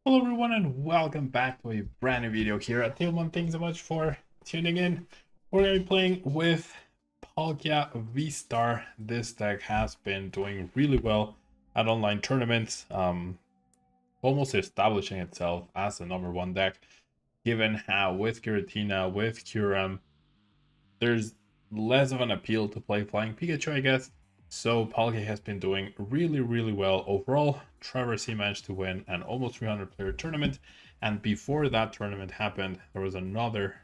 Hello everyone and welcome back to a brand new video here at Tablemon. Thanks so much for tuning in. We're going to be playing with Palkia VSTAR. This deck has been doing really well at online tournaments, almost establishing itself as the #1 deck, given how with Giratina, with Kyurem, there's less of an appeal to play Flying Pikachu, I guess. So Palkia has been doing really well overall. Trevor C managed to win an almost 300 player tournament, and before that tournament happened, there was another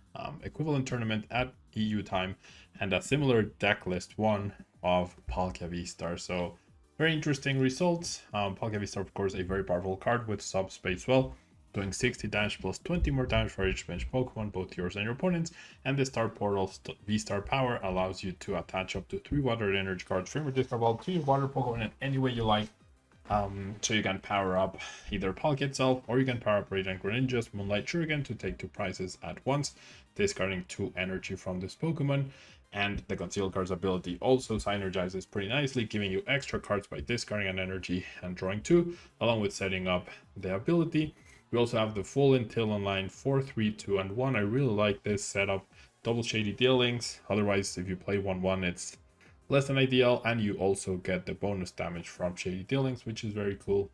equivalent tournament at EU time, and a similar deck list won of Palkia VSTAR. So very interesting results. Palkia VSTAR, of course, a very powerful card with subspace well, doing 60 damage plus 20 more damage for each bench Pokemon, both yours and your opponent's. And the Star Portal V-Star power allows you to attach up to 3 water energy cards from your discard pile to your water Pokemon in any way you like. So you can power up either Palkia itself, or you can power up Radiant Greninja's Moonlight Shuriken to take 2 prizes at once, discarding 2 energy from this Pokemon. And the Conceal Cards ability also synergizes pretty nicely, giving you extra cards by discarding an energy and drawing 2, along with setting up the ability. We also have the full Intel Online 4, 3, 2, and 1. I really like this setup. Double Shady Dealings. Otherwise, if you play 1-1, it's less than ideal. And you also get the bonus damage from Shady Dealings, which is very cool.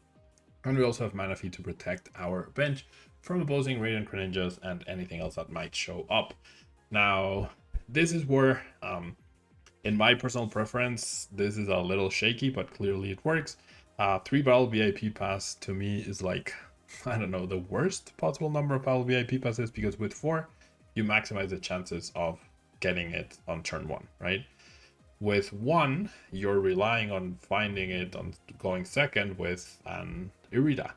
And we also have Mana Fee to protect our bench from opposing Radiant Greninjas and anything else that might show up. Now, this is where, in my personal preference, this is a little shaky, but clearly it works. 3 Battle VIP Pass to me is like, I don't know, the worst possible number of Battle VIP passes, because with 4, you maximize the chances of getting it on turn 1, right? With 1, you're relying on finding it on going second with an Irida.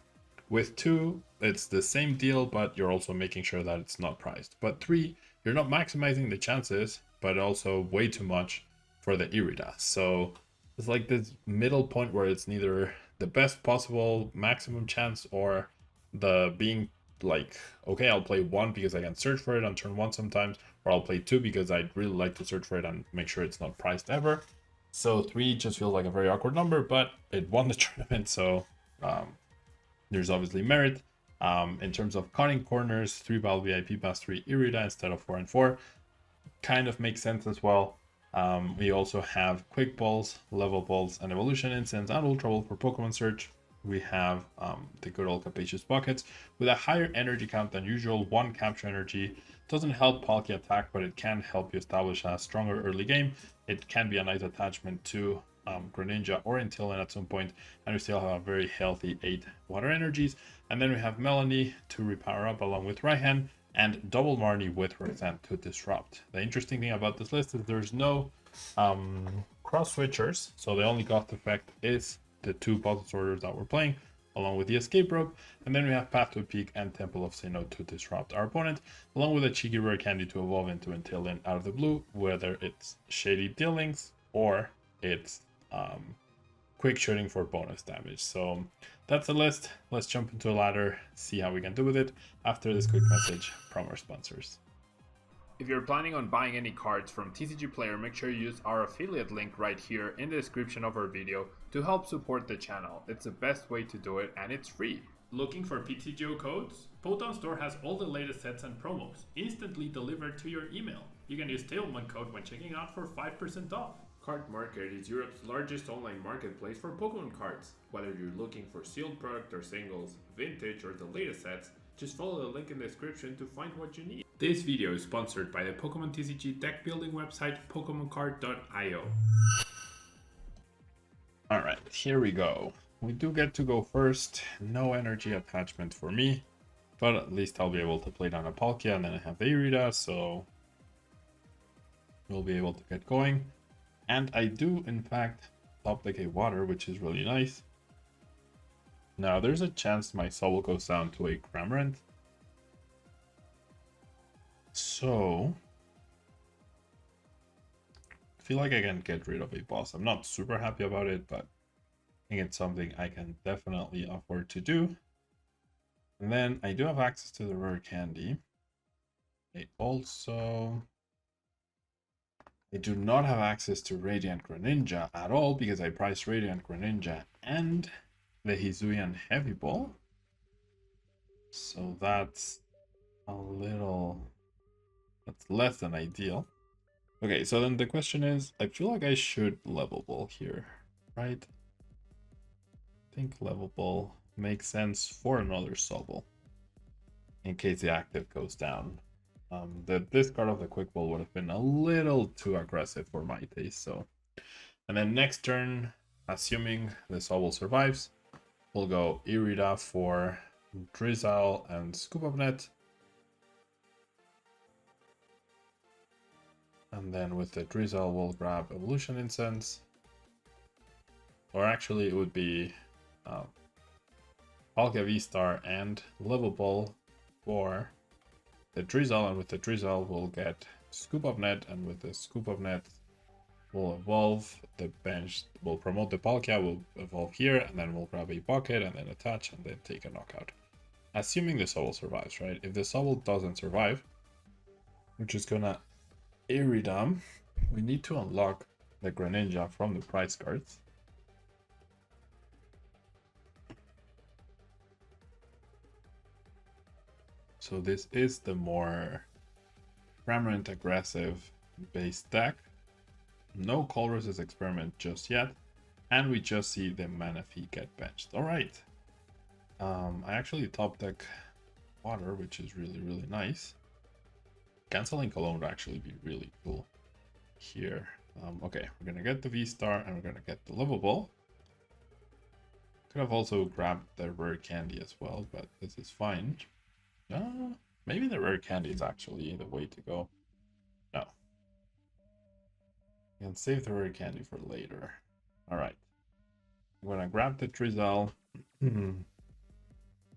With 2, it's the same deal, but you're also making sure that it's not priced. But 3, you're not maximizing the chances, but also way too much for the Irida. So it's like this middle point where it's neither the best possible maximum chance or the being like, okay, I'll play 1 because I can search for it on turn 1 sometimes, or I'll play 2 because I'd really like to search for it and make sure it's not priced ever. So 3 just feels like a very awkward number, but it won the tournament, so there's obviously merit. In terms of cutting corners, 3 Battle VIP Pass, 3 Irida instead of 4 and 4 kind of makes sense as well. We also have Quick Balls, Level Balls, and Evolution Incense, and Ultra Ball for Pokemon Search. We have the good old Capacious Buckets with a higher energy count than usual. 1 capture energy doesn't help Palkia attack, but it can help you establish a stronger early game. It can be a nice attachment to Greninja or Inteleon at some point, and we still have a very healthy 8 water energies. And then we have Melanie to repower up along with Raihan, and double Marnie with Roxanne to disrupt. The interesting thing about this list is there's no cross switchers, so the only cost effect is the 2 puzzle sorters that we're playing, along with the escape rope. And then we have Path to a Peak and Temple of Sinnoh to disrupt our opponent, along with a cheeky rare candy to evolve into Inteleon out of the blue, whether it's Shady Dealings or it's quick shooting for bonus damage. So that's the list. Let's jump into a ladder, see how we can do with it after this quick message from our sponsors. If you're planning on buying any cards from TCG Player, make sure you use our affiliate link right here in the description of our video to help support the channel. It's the best way to do it, and it's free. Looking for PTGO codes? Photon Store has all the latest sets and promos instantly delivered to your email. You can use Tablemon code when checking out for 5% off. Card Market is Europe's largest online marketplace for Pokemon cards. Whether you're looking for sealed product or singles, vintage or the latest sets, just follow the link in the description to find what you need. This video is sponsored by the Pokemon TCG deck building website PokemonCard.io. Alright, here we go. We do get to go first. No energy attachment for me, but at least I'll be able to play down a Palkia, and then I have the Irida, so we'll be able to get going. And I do, in fact, top deck a water, which is really nice. Now, there's a chance my Sobble goes down to a Cramorant. So, I feel like I can get rid of a boss. I'm not super happy about it, but I think it's something I can definitely afford to do. And then I do have access to the rare candy. I do not have access to Radiant Greninja at all, because I priced Radiant Greninja and the Hisuian Heavy Ball. So that's that's less than ideal. Okay, so then the question is, I feel like I should level ball here, right? I think level ball makes sense for another Sobble in case the active goes down. The discard of the quick ball would have been a little too aggressive for my taste, so. And then next turn, assuming the Sobble survives, we'll go Irida for Drizzle and Scoop of Net. And then with the Drizzle, we'll grab Evolution Incense. Or actually, it would be Palkia V-Star and Level Ball for the Drizzle. And with the Drizzle, we'll get Scoop of Net. And with the Scoop of Net, we'll evolve the bench. We'll promote the Palkia, we'll evolve here, and then we'll grab a bucket and then attach and then take a knockout. Assuming the Sobble survives, right? If the Sobble doesn't survive, we're just gonna Iridam. We need to unlock the Greninja from the prize cards. So this is the more Cramorant aggressive base deck. No Colress's experiment just yet. And we just see the Manaphy get benched. Alright. I actually top deck water, which is really, really nice. Canceling Cologne would actually be really cool here. Okay, we're gonna get the V-Star and we're gonna get the Level Ball. Could have also grabbed the rare candy as well, but this is fine. Maybe the rare candy is actually the way to go. No. You can save the rare candy for later. Alright. I'm gonna grab the Drizzle.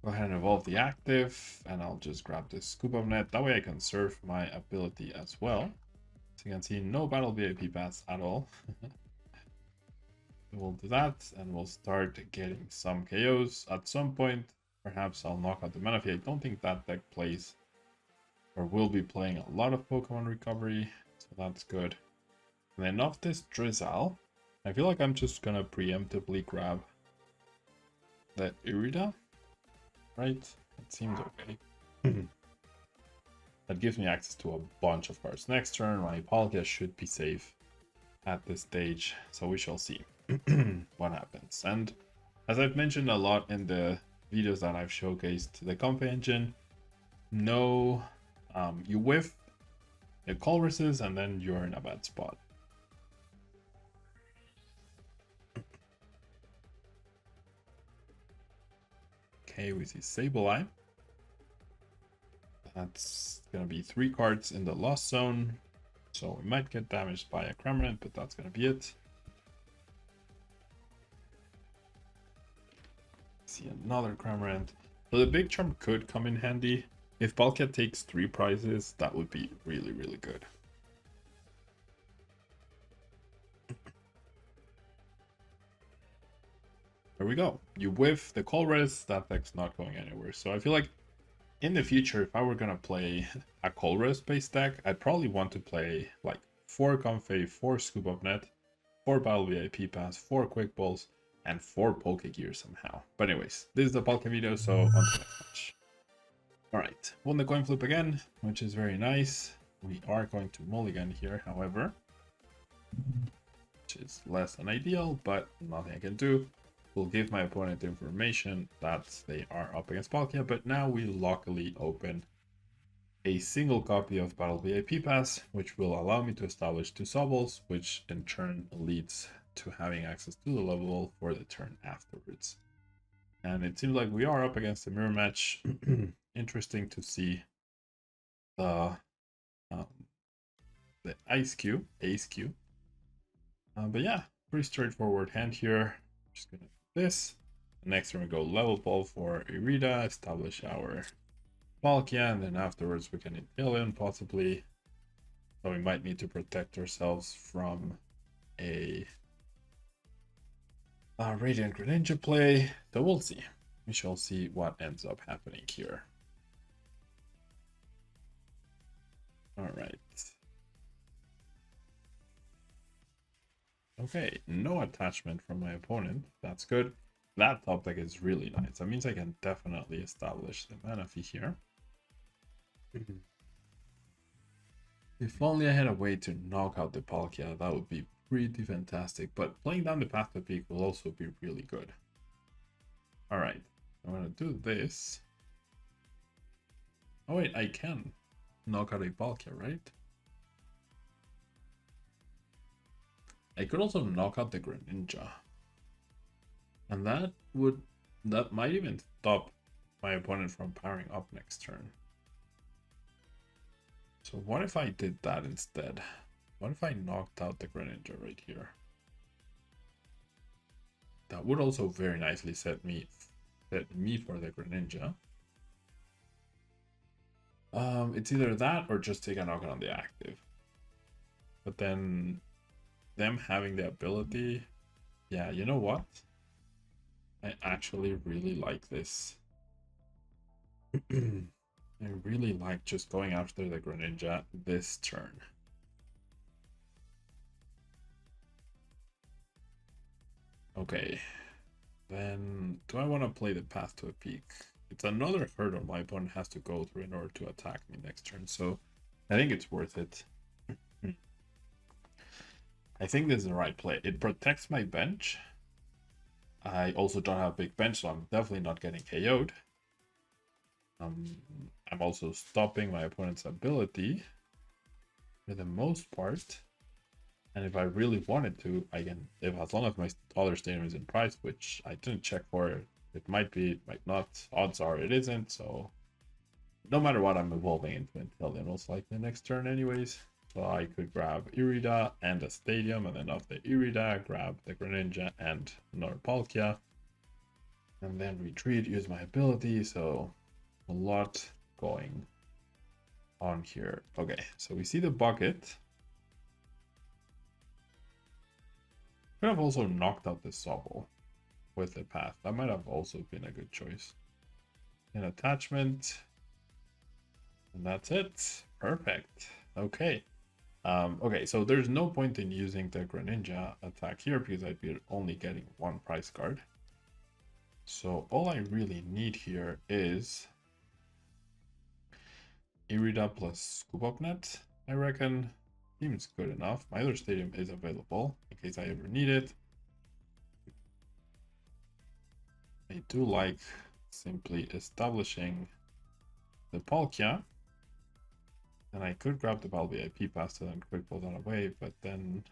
Go ahead and evolve the active, and I'll just grab this Scoop of Net. That way I can surf my ability as well. So you can see no battle VIP pass at all. We'll do that, and we'll start getting some KOs. At some point, perhaps I'll knock out the Manaphy. I don't think that deck plays, or will be playing a lot of Pokemon Recovery, so that's good. And then off this Drizzle, I feel like I'm just gonna preemptively grab that Irida. Right? It seems okay. That gives me access to a bunch of cards. Next turn, my Palkia should be safe at this stage, so we shall see what happens. And as I've mentioned a lot in the videos that I've showcased, the comp engine, no, you whiff the Colresses and then you're in a bad spot. Okay, we see Sableye. That's gonna be 3 cards in the lost zone. So we might get damaged by a Cramorant, but that's gonna be it. See another Cramorant. So the Big Charm could come in handy. If Palkia takes 3 prizes, that would be really, really good. There we go. You whiff the Colress, that deck's not going anywhere. So I feel like in the future, if I were gonna play a Colress based deck, I'd probably want to play like 4 Comfey, 4 Scoop of Net, 4 Battle VIP Pass, 4 Quick Balls, and 4 Pokegear somehow. But anyways, this is the Palkia video, so on to the next match. Alright, won the coin flip again, which is very nice. We are going to mulligan here, however, which is less than ideal, but nothing I can do. Will give my opponent information that they are up against Palkia, but now we luckily open a single copy of Battle VIP Pass, which will allow me to establish 2 Sobbles, which in turn leads to having access to the level for the turn afterwards. And it seems like we are up against a mirror match. Interesting to see the Ace Q. But yeah, pretty straightforward hand here. Just gonna do this. Next turn we go Level Ball for Irida, establish our Palkia, and then afterwards we can Inteleon possibly. So we might need to protect ourselves from a Radiant Greninja play. So we'll see. We shall see what ends up happening here. Alright. Okay, no attachment from my opponent. That's good. that top deck is really nice. That means I can definitely establish the mana fee here. If only I had a way to knock out the Palkia, that would be pretty fantastic. But playing down the Path to Peak will also be really good. Alright, I'm gonna do this. Oh wait, I can knock out a Palkia, right? I could also knock out the Greninja. And that might even stop my opponent from powering up next turn. So what if I did that instead? What if I knocked out the Greninja right here? That would also very nicely set me for the Greninja. It's either that or just take a knockout on the active. But then them having the ability, yeah, you know what? I actually really like this. I really like just going after the Greninja this turn. Okay, then do I want to play the Path to a Peak? It's another hurdle my opponent has to go through in order to attack me next turn, so I think it's worth it. I think this is the right play. It protects my bench. I also don't have a big bench, so I'm definitely not getting KO'd. I'm also stopping my opponent's ability for the most part. And if I really wanted to, I can, as long as my other stadium is in price, which I didn't check for, it might be, might not. Odds are it isn't, so no matter what, I'm evolving into Inteleon most likely next turn anyways. So I could grab Irida and a stadium, and then off the Irida, grab the Greninja and another Palkia. And then retreat, use my ability, so a lot going on here. Okay, so we see the bucket. Could have also knocked out the Sobble with the path. That might have also been a good choice. An attachment. And that's it. Perfect. Okay. Okay, so there's no point in using the Greninja attack here because I'd be only getting one prize card. So all I really need here is Irida plus Scoop Up Net, I reckon. Seems good enough. My other stadium is available in case I ever need it. I do like simply establishing the Palkia. And I could grab the Val VIP pass and quick pull that away, but then,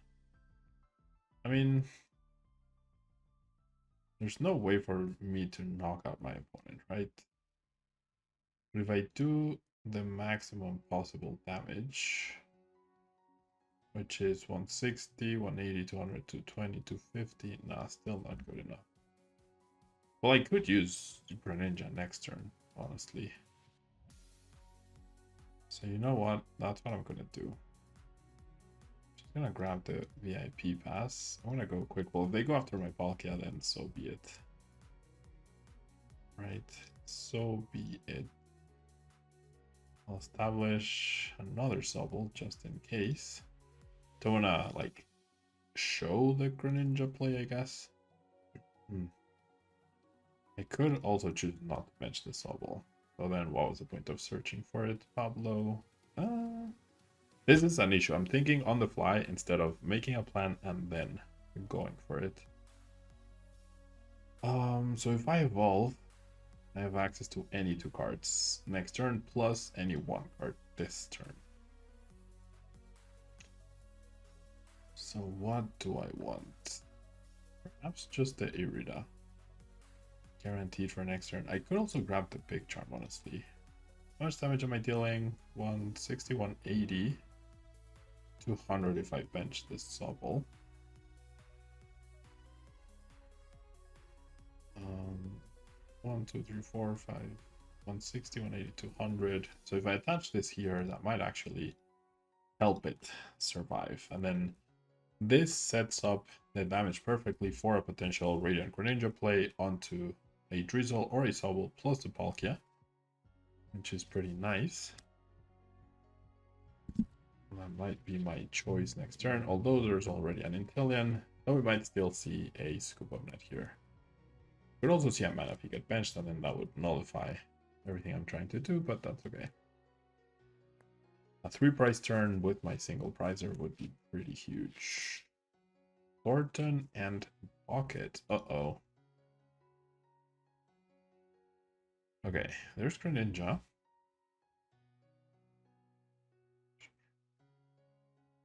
I mean, there's no way for me to knock out my opponent, right? But if I do the maximum possible damage, which is 160, 180, 200, 220, 250, nah, still not good enough. Well, I could use Greninja next turn, honestly. So you know what? That's what I'm gonna do. Just gonna grab the VIP pass. I'm gonna go quick. Well, if they go after my Palkia, then so be it. Right, so be it. I'll establish another Sobble just in case. Don't wanna like show the Greninja play, I guess. I could also choose not to bench the Sobble. So then what was the point of searching for it, Pablo? This is an issue. I'm thinking on the fly instead of making a plan and then going for it. So if I evolve, I have access to any 2 cards next turn plus any 1 card this turn. So what do I want? Perhaps just the Irida. Guaranteed for next turn. I could also grab the Big Charm, honestly. How much damage am I dealing? 160, 180. 200 if I bench this Sobble. 1, 2, 3, 4, 5, 160, 180, 200. So if I attach this here, that might actually help it survive. And then this sets up the damage perfectly for a potential Radiant Greninja play onto a Drizzle or a Sobble plus the Palkia, which is pretty nice. That might be my choice next turn, although there's already an Inteleon, though we might still see a Scoop Up Net here. Could also see a mana if he get benched, and then that would nullify everything I'm trying to do, but that's okay. A 3-price turn with my single prizer would be pretty huge. Thornton and Pocket. Uh-oh. Okay, there's Greninja.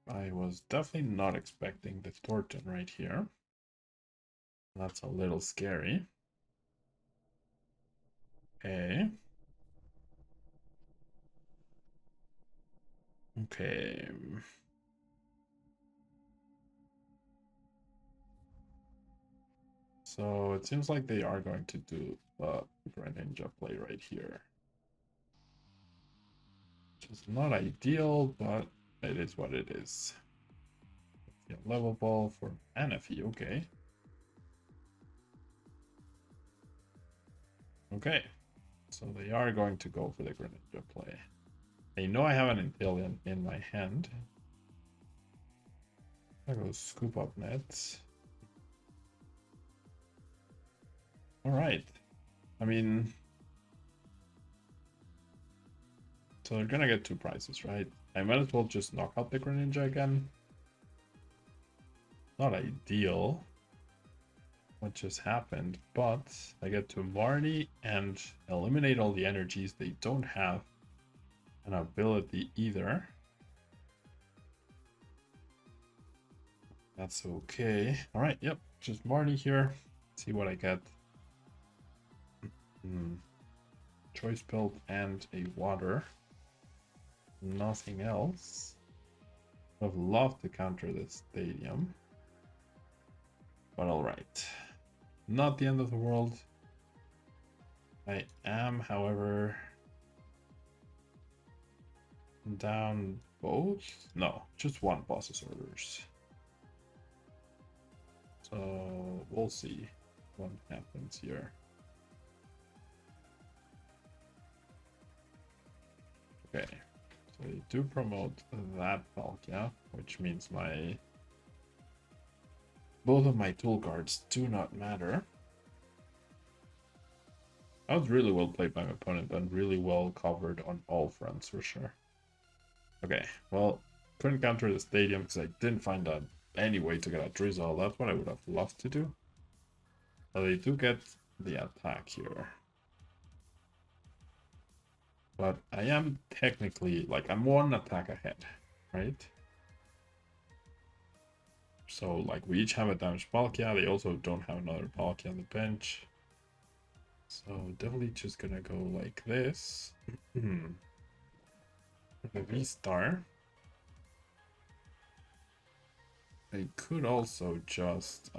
I was definitely not expecting the Thornton right here. That's a little scary. Okay. Okay. So it seems like they are going to do the Greninja play right here. Which is not ideal, but it is what it is. Yeah, level ball for Anafi, okay. Okay, so they are going to go for the Greninja play. I know I have an Inteleon in my hand. I go scoop up nets. Alright. I mean, so they're gonna get 2 prizes, right? I might as well just knock out the Greninja again. Not ideal what just happened, but I get to Marnie and eliminate all the energies. They don't have an ability either. That's okay. All right, yep, just Marnie here. Let's see what I get. Choice build and a water. Nothing else. I'd love to counter this stadium. But alright. Not the end of the world. I am, however, down both? No, just one boss's orders. So we'll see what happens here. Okay, so they do promote that Palkia, which means both of my tool cards do not matter. That was really well played by my opponent and really well covered on all fronts for sure. Okay, well, couldn't counter the stadium because I didn't find any way to get a Drizzle. That's what I would have loved to do. So they do get the attack here. But I am technically, like, I'm 1 attack ahead, right? So, like, we each have a damaged Palkia. They also don't have another Palkia on the bench. So, definitely just gonna go like this. The V-Star. I could also just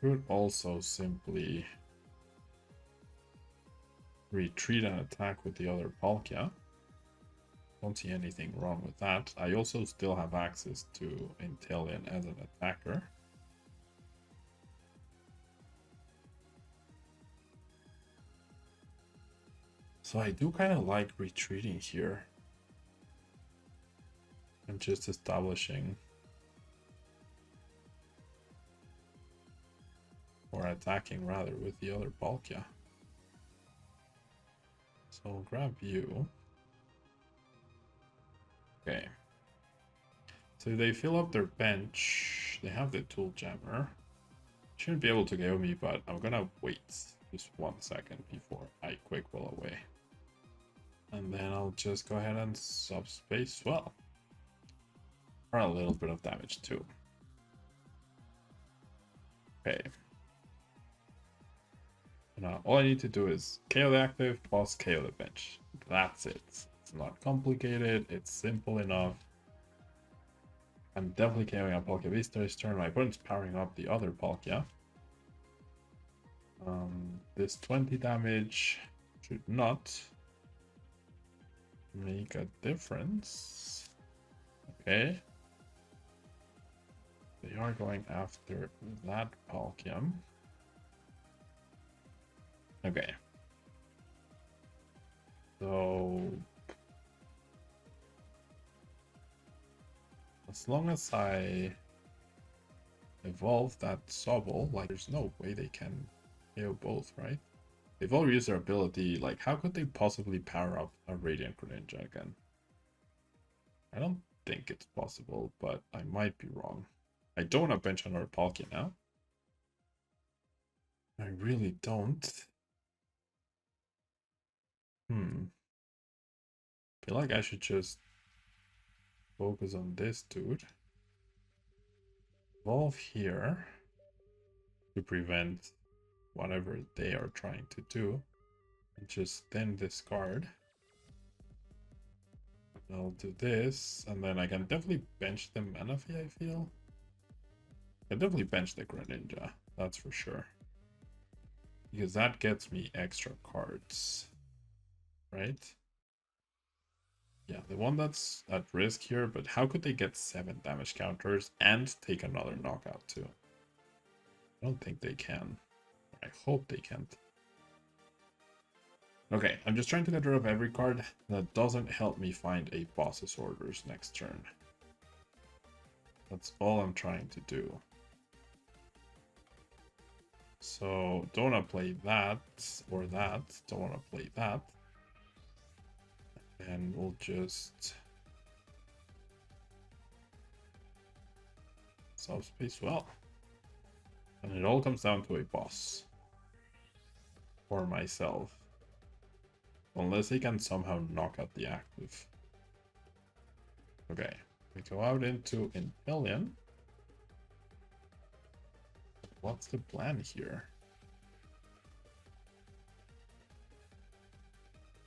could also simply retreat and attack with the other Palkia. Don't see anything wrong with that. I also still have access to Inteleon as an attacker. So I do kind of like retreating here. And just establishing or attacking rather with the other Palkia. So I'll grab you. Okay. So they fill up their bench. They have the Tool Jammer. Shouldn't be able to KO me, but I'm gonna wait just 1 second before I quick will away. And then I'll just go ahead and subspace Swell. For a little bit of damage too. Okay. Now all I need to do is KO the active plus KO the bench. That's it. It's not complicated, it's simple enough. I'm definitely KOing a Palkia VSTAR this turn. My opponent's powering up the other Palkia. This 20 damage should not make a difference. Okay. They are going after that Palkia. Okay. So As long as I evolve that Sobble, like there's no way they can KO both, right? They've all used their ability, like how could they possibly power up a Radiant Greninja again? I don't think it's possible, but I might be wrong. I don't want to bench another Palkia now. I really don't. Feel like I should just focus on this dude. Evolve here to prevent whatever they are trying to do. And just then discard. I'll do this, and then I can definitely bench the Manaphy, I feel. I definitely bench the Greninja, that's for sure. Because that gets me extra cards, right? Yeah, the one that's at risk here, but how could they get 7 damage counters and take another knockout too? I don't think they can. I hope they can't. Okay, I'm just trying to get rid of every card that doesn't help me find a boss's orders next turn. That's all I'm trying to do. So, don't want to play that or that. Don't want to play that. And we'll just subspace well. And it all comes down to a boss. Or myself. Unless they can somehow knock out the active. Okay, we go out into Inteleon. What's the plan here?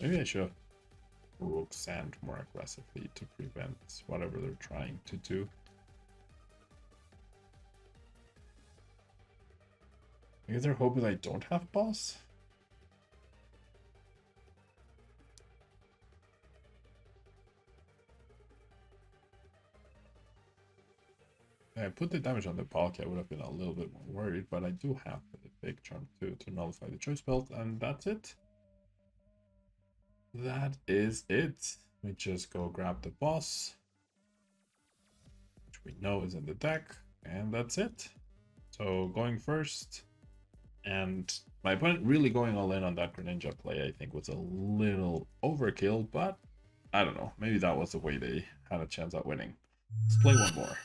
Maybe I should have Rook Sand more aggressively to prevent whatever they're trying to do. I guess they're hoping I don't have boss. I put the damage on the Palkia, I would have been a little bit more worried, but I do have the big chunk to nullify the choice belt, and that's it. That is it. We just go grab the boss, which we know is in the deck, and that's it. So going first, and my opponent really going all in on that Greninja play, I think was a little overkill, but I don't know. Maybe that was the way they had a chance at winning. Let's play one more.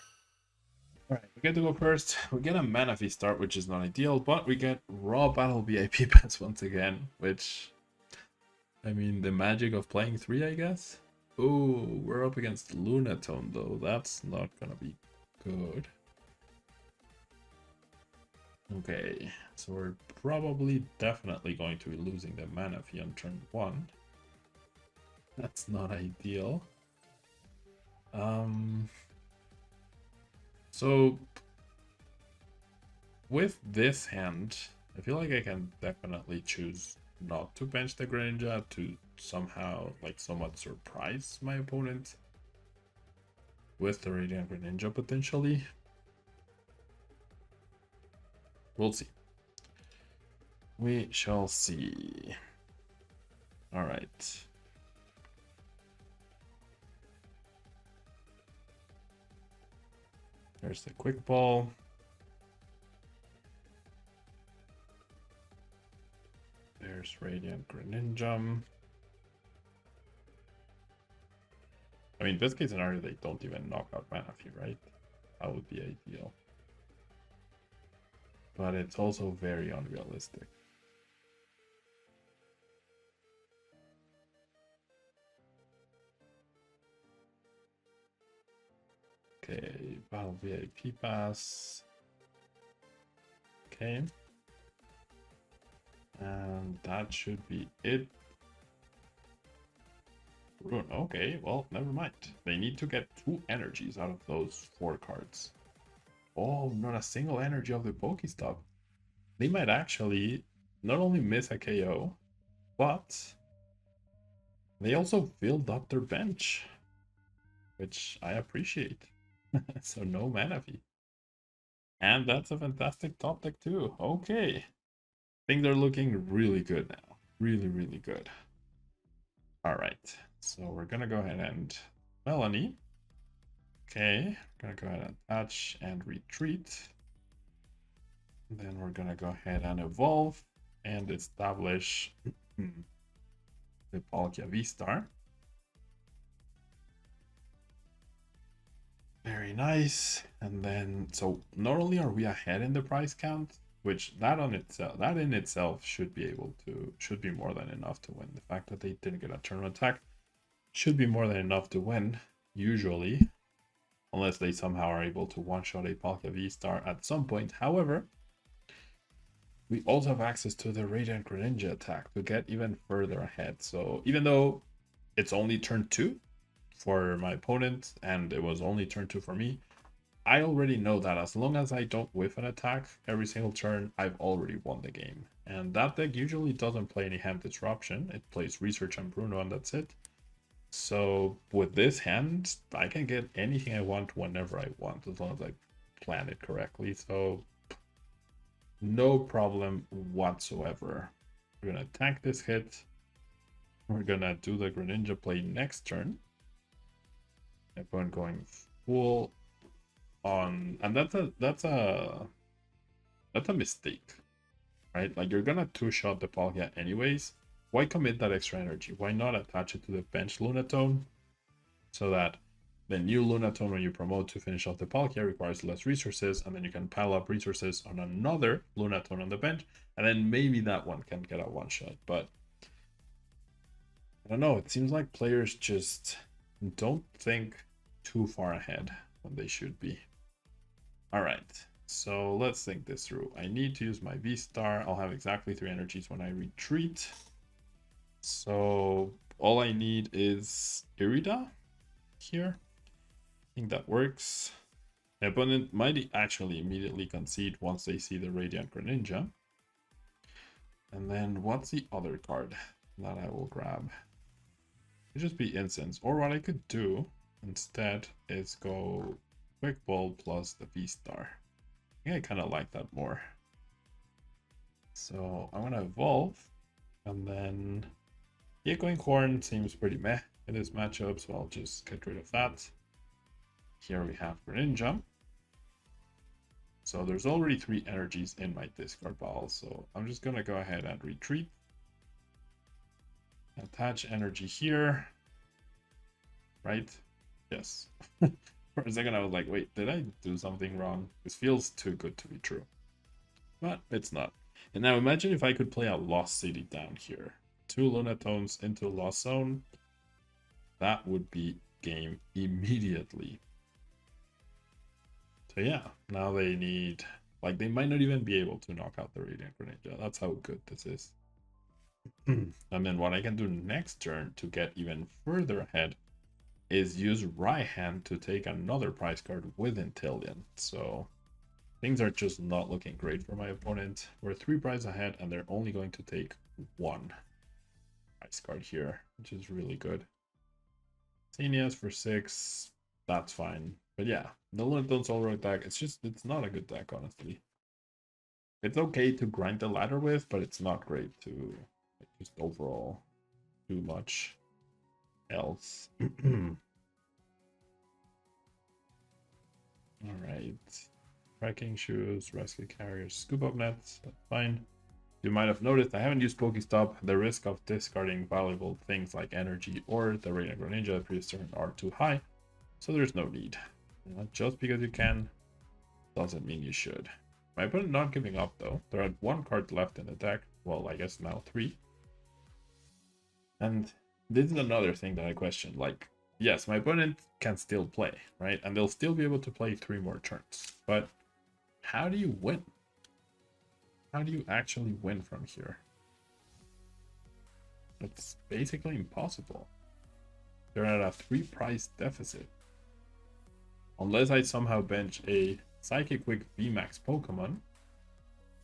Alright, we get to go first. We get a Manaphy start, which is not ideal, but we get Raw Battle VIP Pass once again, which, I mean, the magic of playing 3, I guess. Ooh, we're up against Lunatone, though. That's not gonna be good. Okay, so we're probably definitely going to be losing the Manaphy on turn 1. That's not ideal. So with this hand, I feel like I can definitely choose not to bench the Greninja to somehow, like, somewhat surprise my opponent with the Radiant Greninja potentially. We'll see. We shall see. All right. There's the quick ball. There's Radiant Greninja. I mean, best case scenario, they don't even knock out Manaphy, right? That would be ideal. But it's also very unrealistic. Okay, Battle VIP Pass. Okay. And that should be it. Rune. Okay, well, never mind. They need to get 2 energies out of those 4 cards. Oh, not a single energy of the Pokestop. They might actually not only miss a KO, but they also filled up their bench, which I appreciate. So no Manaphy. And that's a fantastic top deck too. Okay. Things are looking really good now. Really, really good. All right. So we're going to go ahead and Melanie. Okay. Gonna go ahead and attach and retreat. And then we're gonna go ahead and evolve and establish the Palkia VSTAR. Very nice. And then, so not only are we ahead in the price count, which that in itself should be more than enough to win. The fact that they didn't get a tournament attack should be more than enough to win, usually, unless they somehow are able to one-shot a Palkia VSTAR at some point. However, we also have access to the Radiant Greninja attack to get even further ahead. So even though it's only turn 2 for my opponent and it was only turn 2 for me, I already know that as long as I don't whiff an attack every single turn, I've already won the game. And that deck usually doesn't play any hand disruption. It plays Research and Bruno and that's it. So with this hand, I can get anything I want whenever I want, as long as I plan it correctly. So no problem whatsoever. We're gonna attack this hit. We're gonna do the Greninja play next turn. Opponent going full on, and that's a mistake, right? Like, you're gonna two-shot the Palkia anyways. Why commit that extra energy? Why not attach it to the bench Lunatone, so that the new Lunatone, when you promote to finish off the Palkia, requires less resources, and then you can pile up resources on another Lunatone on the bench, and then maybe that one can get a one-shot. But I don't know, it seems like players just don't think too far ahead when they should be. All right, so let's think this through. I need to use my V-Star. I'll have exactly 3 energies when I retreat. So all I need is Irida here. I think that works. My opponent might actually immediately concede once they see the Radiant Greninja. And then what's the other card that I will grab? It'd just be Incense. Or what I could do instead is go Quick Ball plus the V-Star. I think I kind of like that more. So I'm gonna evolve, and then Echoing Horn seems pretty meh in this matchup, so I'll just get rid of that. Here we have Greninja. So there's already 3 energies in my discard pile, so I'm just gonna go ahead and retreat. Attach energy here. Right? Yes. For a second I was like, wait, did I do something wrong? This feels too good to be true. But it's not. And now imagine if I could play a Lost City down here. 2 Lunatones into Lost Zone. That would be game immediately. So yeah, now they need... Like, they might not even be able to knock out the Radiant Greninja. That's how good this is. And then what I can do next turn to get even further ahead is use Raihan to take another prize card with Intellion. So things are just not looking great for my opponent. We're 3 prizes ahead and they're only going to take 1 prize card here, which is really good. Xenias for 6, that's fine. But yeah, the Lunatone Soul deck, it's not a good deck, honestly. It's okay to grind the ladder with, but it's not great to just overall do much else. All right, trekking shoes, rescue carriers, scoop up nets, that's fine. You might have noticed I haven't used Pokestop. The risk of discarding valuable things like energy or the Radiant Greninja previous turn are too high, so there's no need. Just because you can doesn't mean you should. My opponent not giving up though. There are 1 card left in the deck. Well, I guess now 3. And this is another thing that I question. Like, yes, my opponent can still play, right? And they'll still be able to play 3 more turns. But how do you win? How do you actually win from here? It's basically impossible. They're at a 3 prize deficit. Unless I somehow bench a Psychic Quick VMAX Pokemon,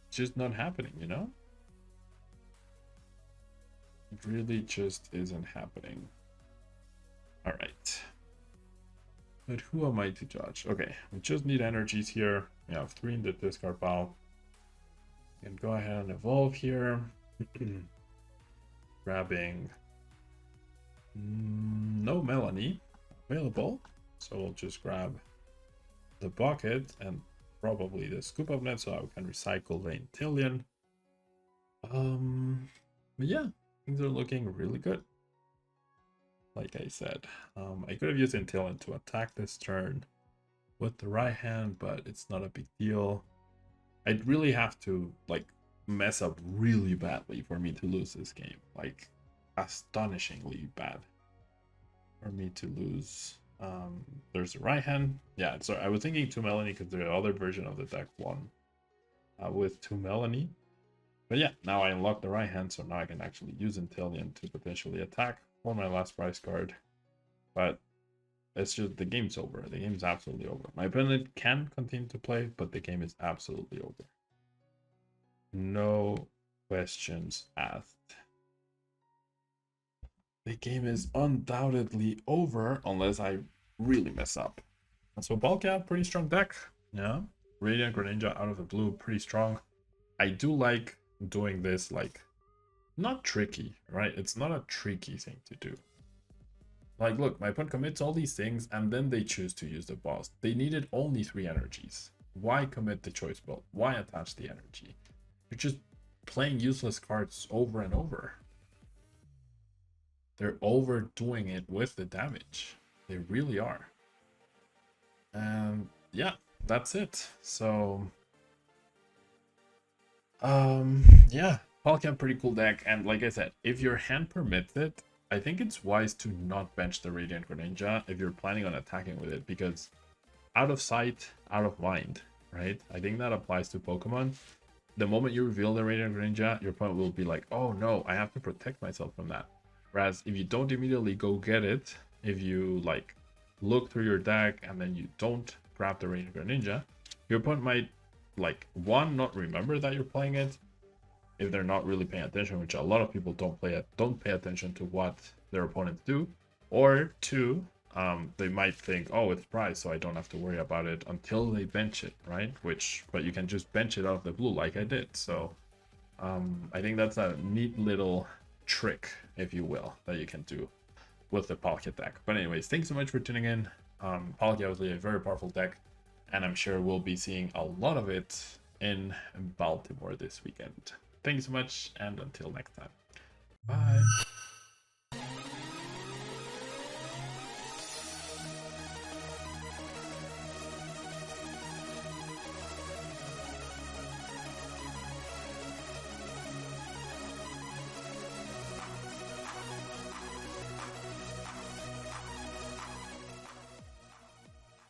it's just not happening, you know? It really just isn't happening. Alright. But who am I to judge? Okay, we just need energies here. We have 3 in the discard pile. We can go ahead and evolve here. Grabbing no Melanie available. So we'll just grab the bucket and probably the scoop up net, so I can recycle the Intillion. But yeah, things are looking really good. Like I said, I could have used Intillion to attack this turn with the right hand, but it's not a big deal. I'd really have to like mess up really badly for me to lose this game, like astonishingly bad for me to lose. There's the right hand. Yeah, so I was thinking 2 Melanie because the other version of the deck won with 2 Melanie. But yeah, now I unlock the right hand, so now I can actually use Intillion to potentially attack for my last prize card. But it's just, the game's over. The game's absolutely over. My opponent can continue to play, but the game is absolutely over. No questions asked. The game is undoubtedly over unless I really mess up. And so Palkia, pretty strong deck. Yeah. Radiant Greninja out of the blue, pretty strong. I do like doing this, like, not tricky, right? It's not a tricky thing to do. Like, look, my opponent commits all these things and then they choose to use the boss. They needed only 3 energies. Why commit the choice build? Why attach the energy? You're just playing useless cards over and over. They're overdoing it with the damage. They really are. And yeah, that's it. So yeah, Palkia, pretty cool deck. And like I said, if your hand permits it, I think it's wise to not bench the Radiant Greninja if you're planning on attacking with it, because out of sight, out of mind, right? I think that applies to Pokemon. The moment you reveal the Radiant Greninja, your opponent will be like, oh no, I have to protect myself from that. Whereas if you don't immediately go get it, if you like look through your deck and then you don't grab the Radiant Greninja, your opponent might, like, one, not remember that you're playing it if they're not really paying attention, which a lot of people don't pay attention to what their opponents do, or two, they might think, oh, it's prize, so I don't have to worry about it until they bench it, right? But you can just bench it out of the blue like I did. So I think that's a neat little trick, if you will, that you can do with the Palkia deck. But anyways, thanks so much for tuning in. Palkia was a very powerful deck, and I'm sure we'll be seeing a lot of it in Baltimore this weekend. Thank you so much, and until next time. Bye.